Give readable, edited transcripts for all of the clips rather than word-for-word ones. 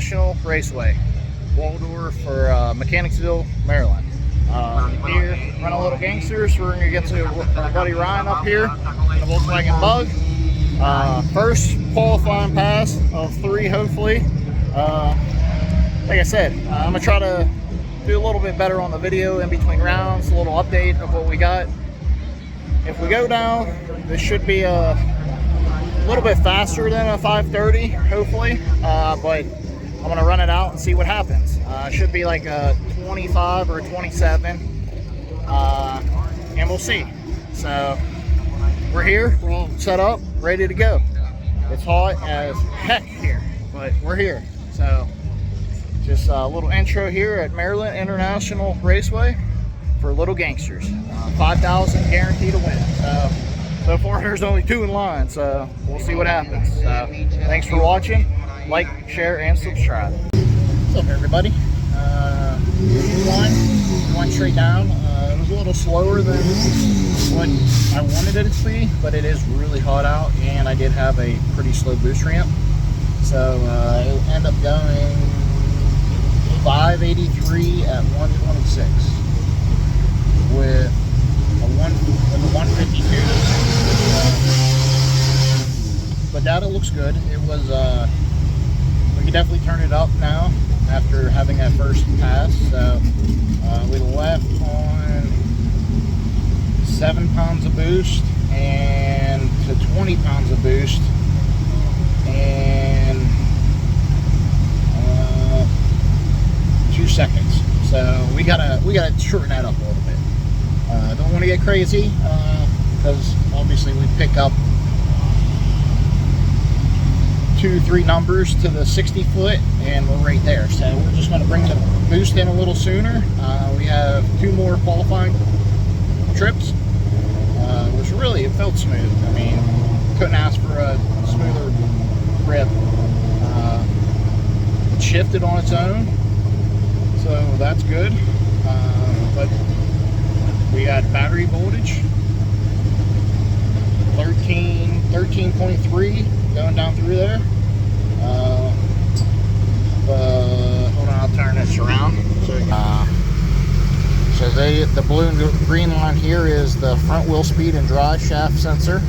International Raceway, Waldorf for Mechanicsville, Maryland. Here, run a little gangsters. We're going to get to our buddy Ryan up here in the Volkswagen Bug. First qualifying pass of 3, hopefully. Like I said, I'm going to try to do a little bit better on the video in between rounds, a little update of what we got. If we go down, this should be a little bit faster than a 530, hopefully, but I'm going to run it out and see what happens. It should be like a 25 or a 27, and we'll see. So we're here, we're all set up, ready to go. It's hot as heck here, but we're here. So just a little intro here at Maryland International Raceway for Little Gangsters. 5,000 guaranteed to win. So far there's only 2 in line, so we'll see what happens. Thanks for watching. Like, share, and subscribe. What's up, everybody? Line went straight down. It was a little slower than what I wanted it to be, but it is really hot out, and I did have a pretty slow boost ramp. So it'll end up going 583 at 126 with a 152. But data looks good. It was we can definitely turn it up now after having that first pass. So we left on 7 pounds of boost and to 20 pounds of boost, and 2 seconds. So we gotta shorten that up a little bit. Don't want to get crazy because obviously we pick up 2-3 numbers to the 60 foot and we're right there. So we're just going to bring the boost in a little sooner. We have 2 more qualifying trips, which really, it felt smooth. I mean, couldn't ask for a smoother grip. It shifted on its own, so that's good. But we got battery voltage 13.3 going down through there. Hold on, I'll turn this around. So the blue and green line here is the front wheel speed and drive shaft sensor.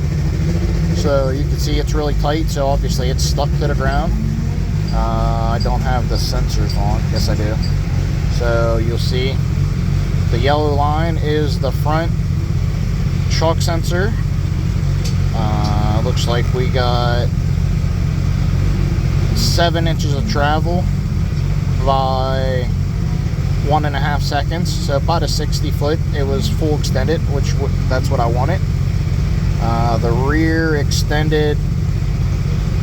So you can see it's really tight, so obviously it's stuck to the ground. I don't have the sensors on. Yes, I do. So you'll see the yellow line is the front shock sensor. Looks like we got 7 inches of travel by 1.5 seconds. So about a 60 foot. It was full extended, which that's what I wanted. The rear extended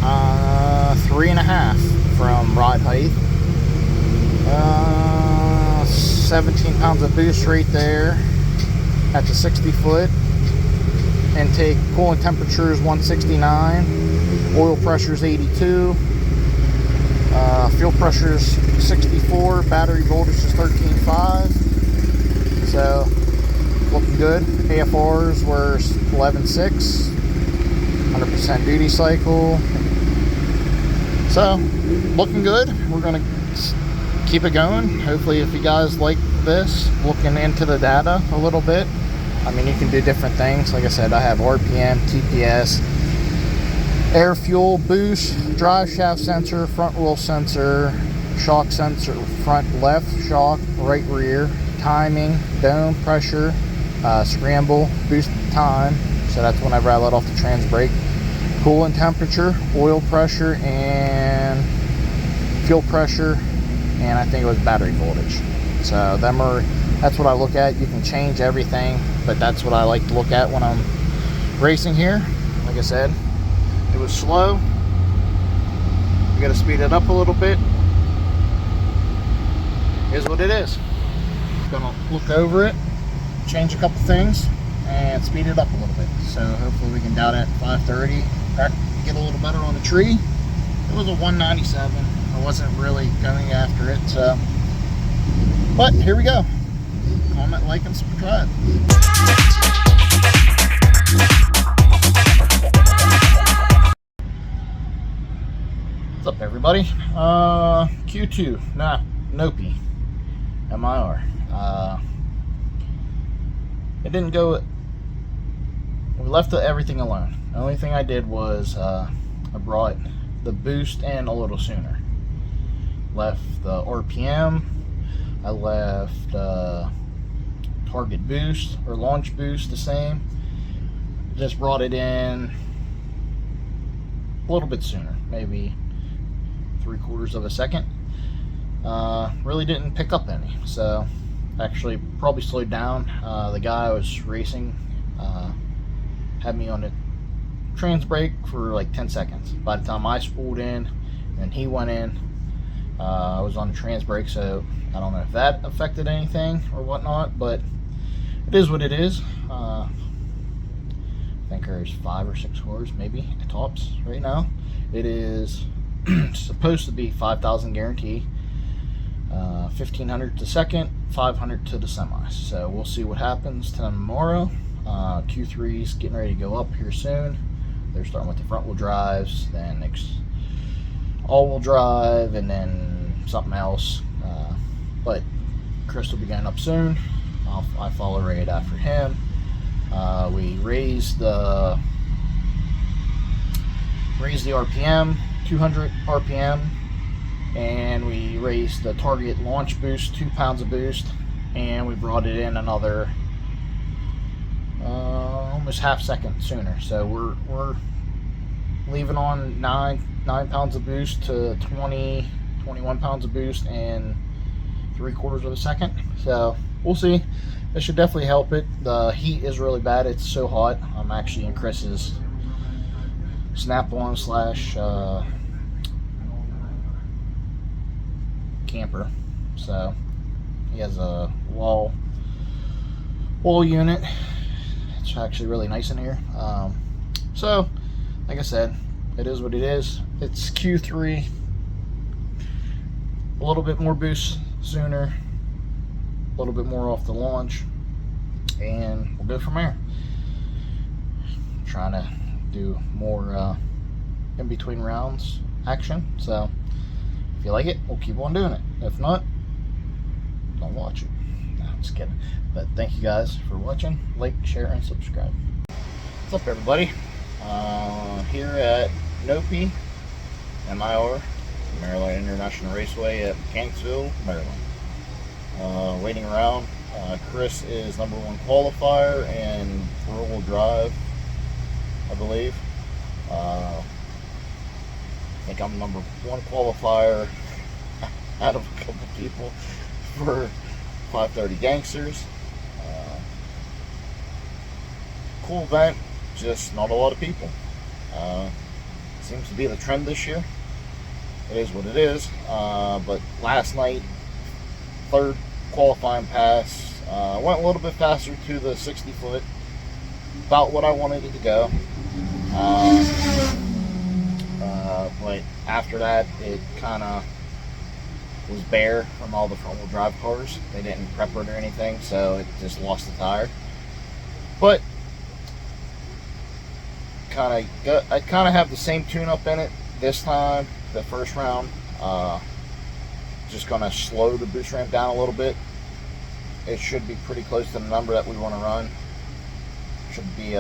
3.5 from rod height. 17 pounds of boost right there at the 60 foot. Intake coolant temperature is 169. Oil pressure is 82. Fuel pressure is 64. Battery voltage is 13.5. So looking good. AFRs were 11.6. 100% duty cycle. So looking good. We're gonna keep it going. Hopefully, if you guys like this, looking into the data a little bit. I mean, you can do different things. Like I said, I have RPM, TPS, air fuel, boost, drive shaft sensor, front wheel sensor, shock sensor, front left shock, right rear, timing, dome, pressure, scramble, boost time. So that's whenever I let off the trans brake. Coolant temperature, oil pressure, and fuel pressure, and I think it was battery voltage. So that's what I look at. You can change everything, but that's what I like to look at when I'm racing here. Like I said, it was slow. We got to speed it up a little bit. Here's what it is. Gonna look over it, change a couple things, and speed it up a little bit. So hopefully we can down at 530. Get a little better on the tree. It was a 197. I wasn't really going after it, so. But here we go. Comment, like, and subscribe. What's up, everybody? Q2, Nope, MIR. It didn't go. We left everything alone. The only thing I did was I brought the boost in a little sooner. Left the RPM. I left target boost or launch boost the same. Just brought it in a little bit sooner, maybe 3/4 of a second. Really didn't pick up any, so actually probably slowed down. The guy I was racing had me on a trans brake for like 10 seconds. By the time I spooled in and he went in, I was on the trans brake, so I don't know if that affected anything or whatnot, but it is what it is. I think there's 5 or 6 cars maybe at tops right now. It is supposed to be 5,000 guarantee, 1,500 to second, 500 to the semis. So we'll see what happens tomorrow. Q3's getting ready to go up here soon. They're starting with the front wheel drives, then all wheel drive, and then something else. But Chris will be getting up soon. I follow right after him. We raised the RPM, 200 RPM, and we raised the target launch boost, 2 pounds of boost, and we brought it in another almost half second sooner. So we're leaving on 9 pounds of boost to 21 pounds of boost in 3/4 of a second. So we'll see. It should definitely help it. The heat is really bad. It's so hot. I'm actually in Chris's snap-on / camper. So he has a wall unit. It's actually really nice in here. So like I said, it is what it is. It's Q3. A little bit more boost sooner, a little bit more off the launch, and we'll go from there. Trying to do more in between rounds action. So if you like it, we'll keep on doing it. If not, don't watch it. No, I'm just kidding. But thank you guys for watching. Like, share, and subscribe. What's up, everybody? Here at Nope, MIR, Maryland International Raceway at Gangsters, Maryland. Waiting around. Chris is #1 qualifier and four-wheel drive, I believe. I think I'm #1 qualifier out of a couple people for 530 Gangsters. Cool event, just not a lot of people. Seems to be the trend this year. It is what it is. But last night, 3rd qualifying pass, went a little bit faster to the 60-foot, about what I wanted it to go. But after that, it kind of was bare from all the front-wheel drive cars. They didn't prep it or anything, so it just lost the tire. But I kind of have the same tune-up in it this time. The first round, just gonna slow the boost ramp down a little bit. It should be pretty close to the number that we want to run. Should be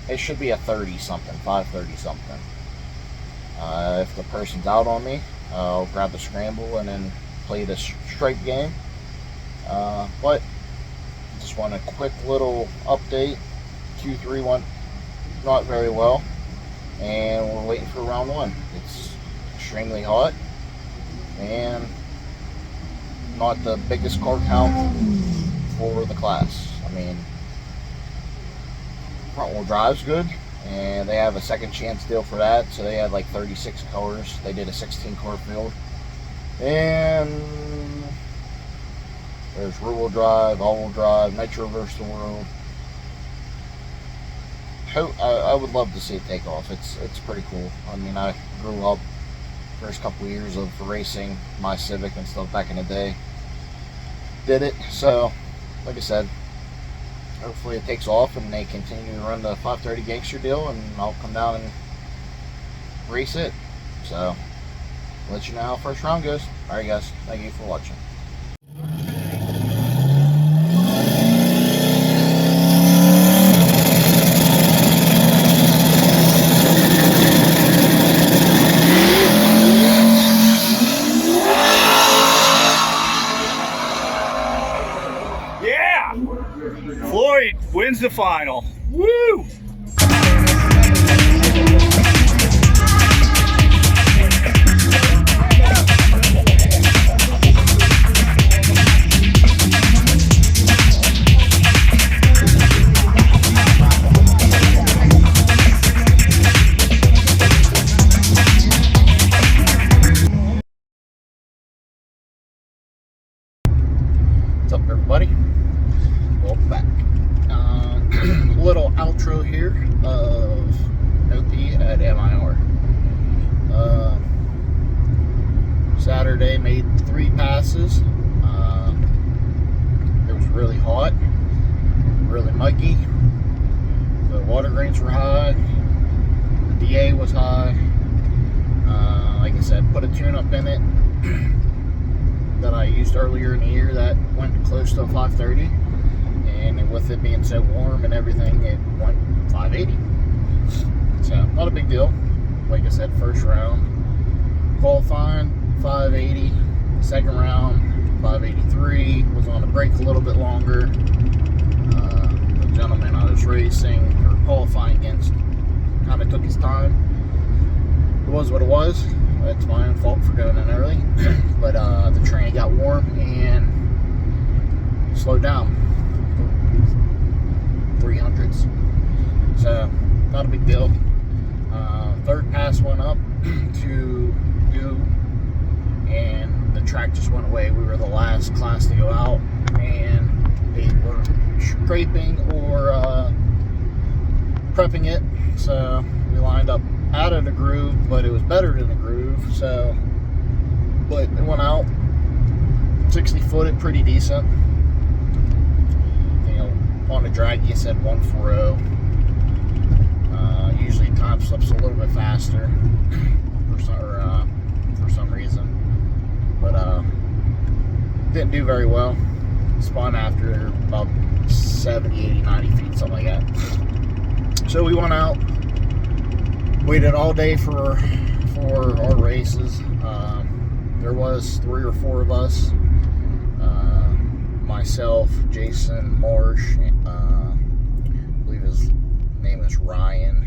it should be a 30 something, 530 something. If the person's out on me, I'll grab the scramble and then play the stripe game. But just want a quick little update. Q3 went not very well, and we're waiting for round 1. It's extremely hot and not the biggest car count for the class. I mean, front wheel drive's good, and they have a second chance deal for that, so they had like 36 cars. They did a 16 car field, and there's rear wheel drive, all wheel drive, nitro versus the world. I would love to see it take off. It's pretty cool. I mean, I grew up first couple of years of racing my Civic and stuff back in the day. Did it, so like I said, hopefully it takes off and they continue to run the 530 Gangster deal, and I'll come down and race it. So, I'll let you know how first round goes. Alright guys, thank you for watching. Yeah! Floyd wins the final. Woo! What's up everybody? Welcome back. Little outro here of OP at MIR. Saturday made 3 passes. It was really hot, really muggy. The water grains were high. The DA was high. Like I said, put a tune-up in it that I used earlier in the year that went close to 530, and with it being so warm and everything, it went 580. So not a big deal. Like I said, first round qualifying 580, second round 583. Was on the brake a little bit longer. The gentleman I was racing or qualifying against kind of took his time. It was what it was. It's my own fault for going in early. But the train got warm and slowed down 300s. So not a big deal. Third pass went up to do, and the track just went away. We were the last class to go out, and they were scraping or prepping it. So we lined up out of the groove, but it was better than the groove. So, but it went out 60 footed, pretty decent. You know, on the drag, you said 140. Usually time slips a little bit faster for some reason, but didn't do very well. Spun after about 70, 80, 90 feet, something like that. So we went out. Waited all day for our races. There was 3 or 4 of us. Myself, Jason, Marsh, I believe his name is Ryan.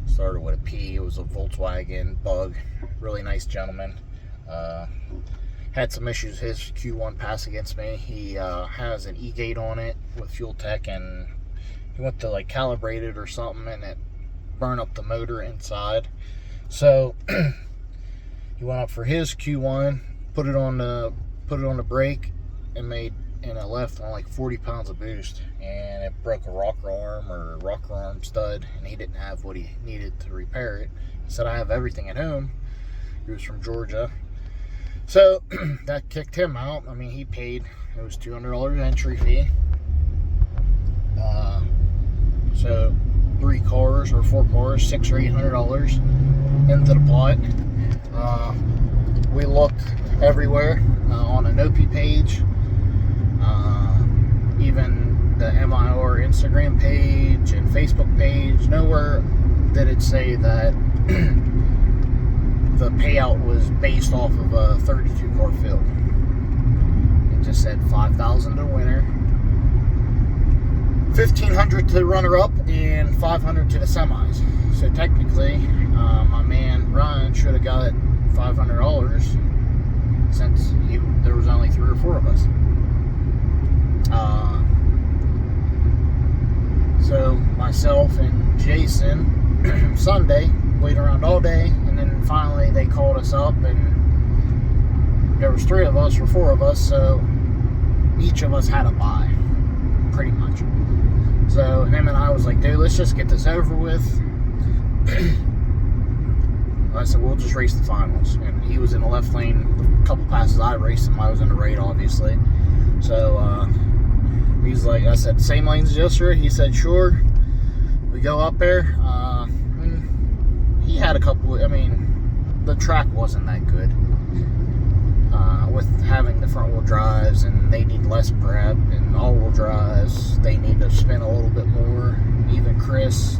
Started with a P. It was a Volkswagen Bug. Really nice gentleman. Had some issues his Q1 pass against me. He has an E-gate on it with Fuel Tech, and he went to like calibrate it or something, and it burn up the motor inside. So he went up for his Q1, put it on the brake, and it left on like 40 pounds of boost, and it broke a rocker arm stud, and he didn't have what he needed to repair it. He said, I have everything at home. He was from Georgia. So that kicked him out. I mean, he paid, it was $200 entry fee. So 3 cars or 4 cars, $600 or $800 into the plot. We looked everywhere, on an OP page, even the MIR Instagram page and Facebook page. Nowhere did it say that the payout was based off of a 32 car field. It just said $5,000 to winner, $1,500 to runner up, and $500 to the semis. So technically, my man Ryan should have got $500 since there was only 3 or 4 of us. So myself and Jason Sunday waited around all day, and then finally they called us up, and there was 3 of us or 4 of us, so each of us had a buy, pretty much. So him and I was like, dude, let's just get this over with. I said, we'll just race the finals. And he was in the left lane. A couple passes I raced him, I was in the right, obviously. So he's like, I said, same lanes as yesterday? He said, sure. We go up there. he had a couple. I mean, the track wasn't that good. With having the front wheel drives, and they need less prep, and all wheel drives, they need to spin a little bit more. Even Chris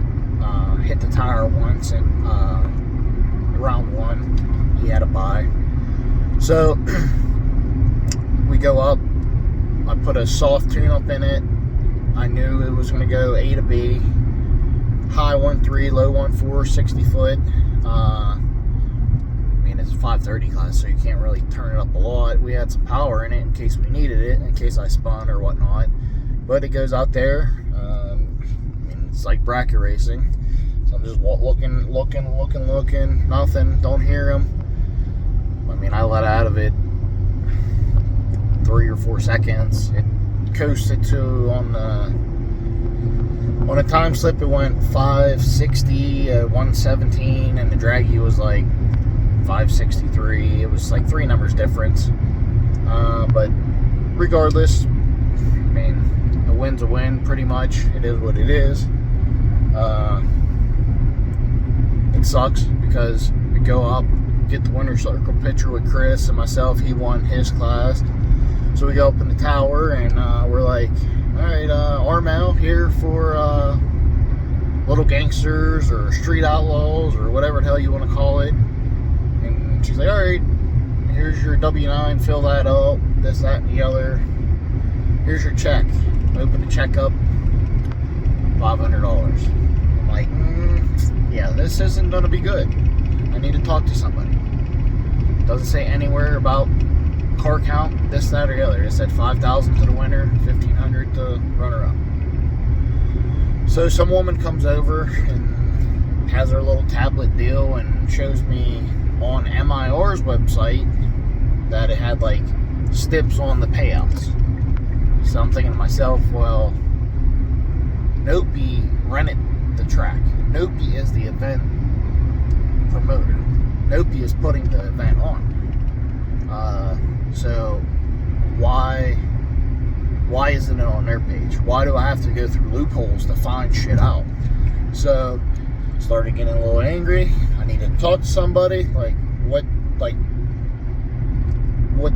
hit the tire once in round 1. He had a bye. So we go up. I put a soft tune-up in it. I knew it was going to go A to B. High 1.3, low 1.4, 60 foot. It's a 530 class, so you can't really turn it up a lot. We had some power in it in case we needed it, in case I spun or whatnot. But it goes out there. It's like bracket racing. So I'm just looking. Nothing. Don't hear him. I let out of it 3 or 4 seconds. It coasted to on a time slip. It went 560, 117, and the draggy was like 563. It was like 3 numbers difference. But regardless, a win's a win, pretty much. It is what it is. It sucks because we go up, get the winner's circle picture with Chris and myself. He won his class. So we go up in the tower, and we're like, all right, arm out here for little gangsters or street outlaws or whatever the hell you want to call it. And she's like, all right, here's your W-9, fill that up, this, that, and the other. Here's your check. Open the check up, $500. I'm like, yeah, this isn't going to be good. I need to talk to somebody. Doesn't say anywhere about car count, this, that, or the other. It said 5,000 to the winner, 1,500 to runner-up. So some woman comes over and has her little tablet deal and shows me on MIR's website that it had like steps on the payouts. So I'm thinking to myself, well, Nopi rented the track. Nopi is the event promoter. Nopi is putting the event on. So why isn't it on their page? Why do I have to go through loopholes to find shit out? So started getting a little angry. I needed to talk to somebody. Like what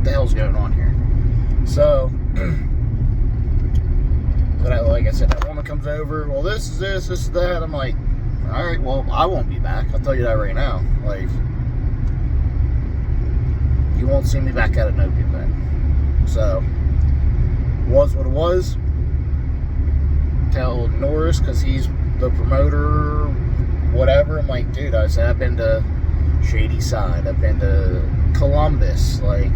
the hell's going on here? So, but like I said, that woman comes over. Well, this is this is that. I'm like, all right, well, I won't be back. I'll tell you that right now. Like, you won't see me back at a Nopi event. So, was what it was. Tell Norris, because he's the promoter, whatever. I'm like, dude, I said, I've been to Shady Side. I've been to Columbus. Like,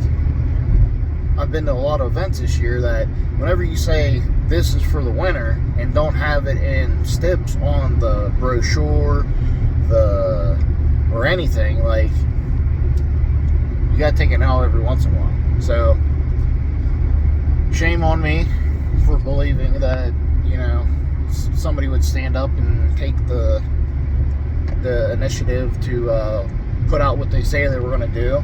I've been to a lot of events this year that whenever you say this is for the winner and don't have it in steps on the brochure, or anything, like, you gotta take it out every once in a while. So, shame on me for believing that, somebody would stand up and take the initiative to put out what they say they were going to do.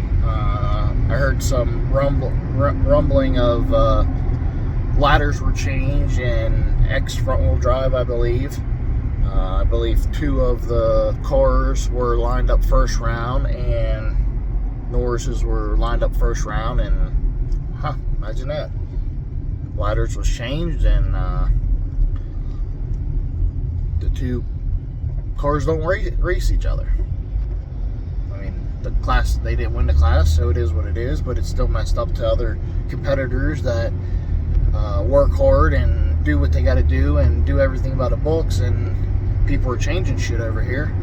I heard some rumbling of ladders were changed and X front-wheel drive, I believe. I believe 2 of the cars were lined up first round, and Norris's were lined up first round, and imagine that. Ladders was changed, and the 2 cars don't race each other. The class, they didn't win the class, so it is what it is, but it's still messed up to other competitors that work hard and do what they got to do and do everything by the books, and people are changing shit over here.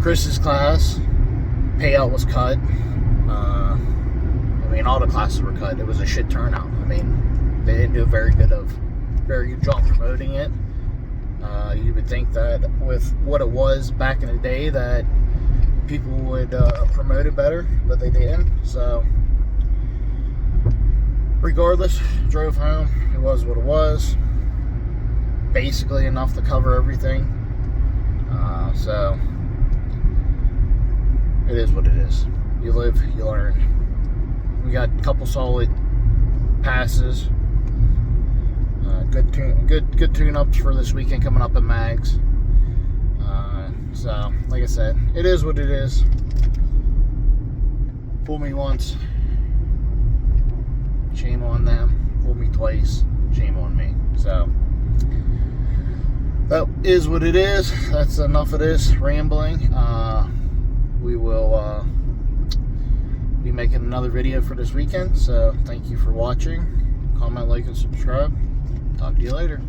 Chris's class payout was cut. All the classes were cut. It was a shit turnout. They didn't do a very good job promoting it. You would think that with what it was back in the day that people would promote it better, but they didn't. So regardless, drove home. It was what it was. Basically enough to cover everything. So it is what it is. You live, you learn. We got a couple solid passes. Good tune-ups for this weekend coming up at Mags. I said, it is what it is. Fool me once, shame on them. Fool me twice, shame on me. So that is what it is. That's enough of this rambling. We will be making another video for this weekend. So thank you for watching. Comment, like, and subscribe. Talk to you later.